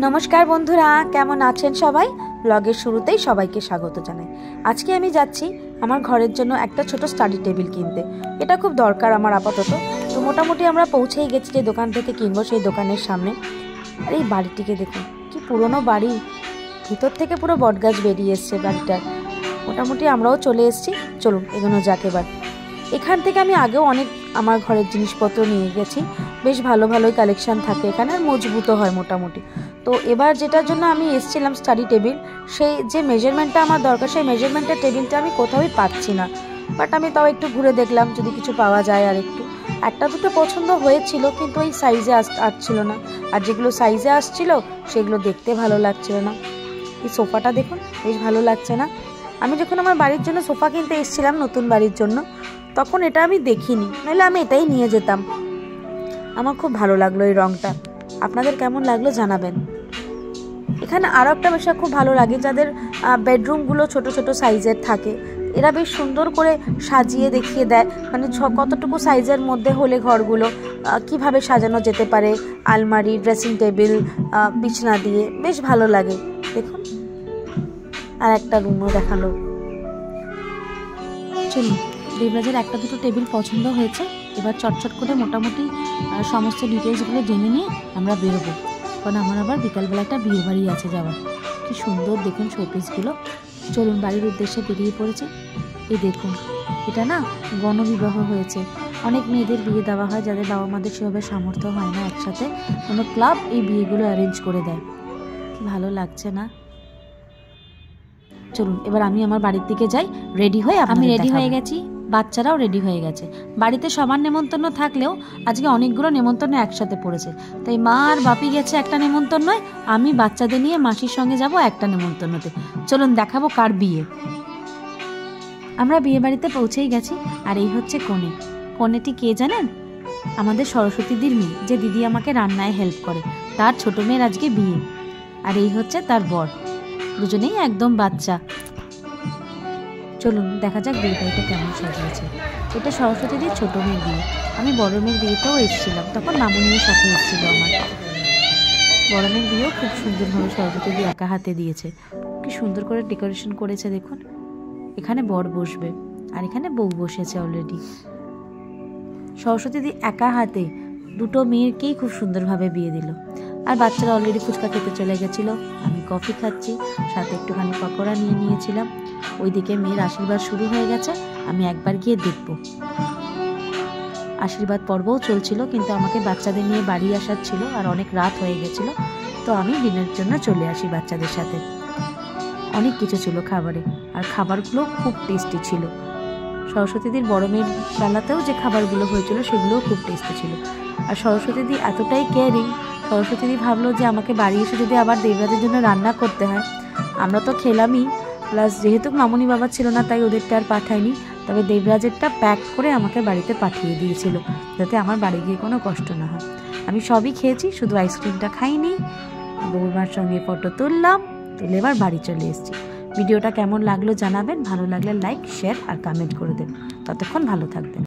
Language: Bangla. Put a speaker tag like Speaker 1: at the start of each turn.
Speaker 1: नमस्कार बंधुरा केमन आছেন সবাই ব্লগের শুরুতেই সবাইকে স্বাগত জানাই। আজকে আমি যাচ্ছি আমার ঘরের জন্য একটা ছোট স্টাডি টেবিল কিনতে। এটা খুব দরকার আমার আপাতত। তো মোটামুটি আমরা পৌঁছেই গেছি যে দোকান থেকে কিনবো সেই দোকানের সামনে। আর এই বাড়িটিকে দেখুন কি পুরনো বাড়ি, ভিতর থেকে পুরো বটগাছ বেরিয়ে এসছে বাড়িটার। মোটামুটি আমরাও চলে এসেছি, চলুন এগোনো যাক এবার। এখান থেকে আমি আগেও অনেক আমার ঘরের জিনিসপত্র নিয়ে গেছি, বেশ ভালো ভালোই কালেকশান থাকে এখানে, আর মজবুতও হয় মোটামুটি। তো এবার যেটার জন্য আমি এসেছিলাম স্টাডি টেবিল, সেই যে মেজারমেন্টটা আমার দরকার সেই মেজারমেন্টের টেবিলটা আমি কোথাওই পাচ্ছি না। বাট আমি তাও একটু ঘুরে দেখলাম যদি কিছু পাওয়া যায়। আর একটা দুটো পছন্দ হয়েছিল, কিন্তু ওই সাইজে আসছিল না। আর যেগুলো সাইজে আসছিল সেগুলো দেখতে ভালো লাগছিল না। এই সোফাটা দেখুন বেশ ভালো লাগছে না। আমি যখন আমার বাড়ির জন্য সোফা কিনতে এসেছিলাম নতুন বাড়ির জন্য, তখন এটা আমি দেখিনি, নাহলে আমি এটাই নিয়ে যেতাম। আমার খুব ভালো লাগলো এই রঙটা। আপনাদের কেমন লাগলো জানাবেন। এখানে আরও একটা বিষয় খুব ভালো লাগে, যাদের বেডরুমগুলো ছোট ছোট সাইজের থাকে, এরা বেশ সুন্দর করে সাজিয়ে দেখিয়ে দেয়, মানে কতটুকু সাইজের মধ্যে হলে ঘরগুলো কিভাবে সাজানো যেতে পারে। আলমারি, ড্রেসিং টেবিল, বিছানা দিয়ে বেশ ভালো লাগে। দেখুন আর একটা রুমও দেখালো। চলুন, দেবরাজের একটা দুটো টেবিল পছন্দ হয়েছে, এবার চটচট করে মোটামুটি সমস্ত ডিটেলসগুলো জেনে নিয়ে আমরা বেরোবো, কারণ আমার আবার বিকালবেলা একটা বিয়ে বাড়ি আছে যাওয়ার। কি সুন্দর দেখুন শোপিসগুলো। চলুন বাড়ির উদ্দেশ্যে বেরিয়ে পড়েছে। এই দেখুন, এটা না গণবিবাহ হয়েছে। অনেক মেয়েদের বিয়ে দেওয়া হয় যাদের বাবা মাদের সেভাবে সামর্থ্য হয় না একসাথে, কোনো ক্লাব এই বিয়েগুলো অ্যারেঞ্জ করে দেয়। কি ভালো লাগছে না। চলুন এবার আমি আমার বাড়ির দিকে যাই রেডি হয়ে। আমি রেডি হয়ে গেছি, বাচ্চারাও রেডি হয়ে গেছে। বাড়িতে সবার নেমন্তন্ন থাকলেও আজকে অনেকগুলো নেমন্তন্ন একসাথে পড়েছে, তাই মা আর বাপি গেছে একটা নেমন্তন্নয়, আমি বাচ্চাদের নিয়ে মাসির সঙ্গে যাব একটা নেমন্তন্নতে। চলুন দেখাবো কার বিয়ে। আমরা বিয়ে বাড়িতে পৌঁছেই গেছি। আর এই হচ্ছে কনে। কনেটি কে জানেন? আমাদের সরস্বতীদির মেয়ে, যে দিদি আমাকে রান্নায় হেল্প করে, তার ছোট মেয়ের আজকে বিয়ে। আর এই হচ্ছে তার বর, দুজনেই একদম বাচ্চা। চলুন দেখা যাক বিয়ে বাড়িটা কেমন সাজিয়েছে। এটা সরস্বতীদির ছোট মেয়ের বিয়ে। আমি বড় মেয়ের বিয়েতেও এসেছিলাম, তখন মামুনির সাথে এসেছিল আমার। বড় মেয়ের বিয়েও খুব সুন্দরভাবে সরস্বতীদি একা হাতে দিয়েছে। কি সুন্দর করে ডেকোরেশন করেছে দেখুন। এখানে বর বসবে আর এখানে বউ বসেছে অলরেডি। সরস্বতীদি একা হাতে দুটো মেয়েকেই খুব সুন্দরভাবে বিয়ে দিল। আর বাচ্চারা অলরেডি ফুচকা খেতে চলে গেছিল, আমি কফি খাচ্ছি, সাথে একটুখানি পকোড়া নিয়ে নিয়েছিলাম। ওইদিকে মেয়ের আশীর্বাদ শুরু হয়ে গেছে, আমি একবার গিয়ে দেখব। আশীর্বাদ পর্বও চলছিল, কিন্তু আমাকে বাচ্চাদের নিয়ে বাড়ি আসার ছিল আর অনেক রাত হয়ে গেছিল, তো আমি ডিনারের জন্য চলে আসি বাচ্চাদের সাথে। অনেক কিছু ছিল খাবারে, আর খাবারগুলো খুব টেস্টি ছিল। সরস্বতীদির বড় মেয়ের বেলাতেও যে খাবারগুলো হয়েছিল সেগুলোও খুব টেস্টি ছিল। আর সরস্বতীদি এতটাই কেয়ারিং, সরস্বতীদি ভাবলো যে আমাকে বাড়ি এসে যদি আবার দেবরাজের জন্য রান্না করতে হয়। আমরা তো খেলামই, প্লাস যেহেতু মামুনি বাবা ছিল না তাই ওদেরটা আর পাঠায়নি, তবে দেবরাজেরটা প্যাক করে আমাকে বাড়িতে পাঠিয়ে দিয়েছিল, যাতে আমার বাড়ি গিয়ে কোনো কষ্ট না হয়। আমি সবই খেয়েছি, শুধু আইসক্রিমটা খাইনি। বৌমার সঙ্গে ফটো তুললাম, তুলে এবার বাড়ি চলে এসেছি। ভিডিওটা কেমন লাগলো জানাবেন, ভালো লাগলে লাইক, শেয়ার আর কমেন্ট করে দেবেন। ততক্ষণ ভালো থাকবেন।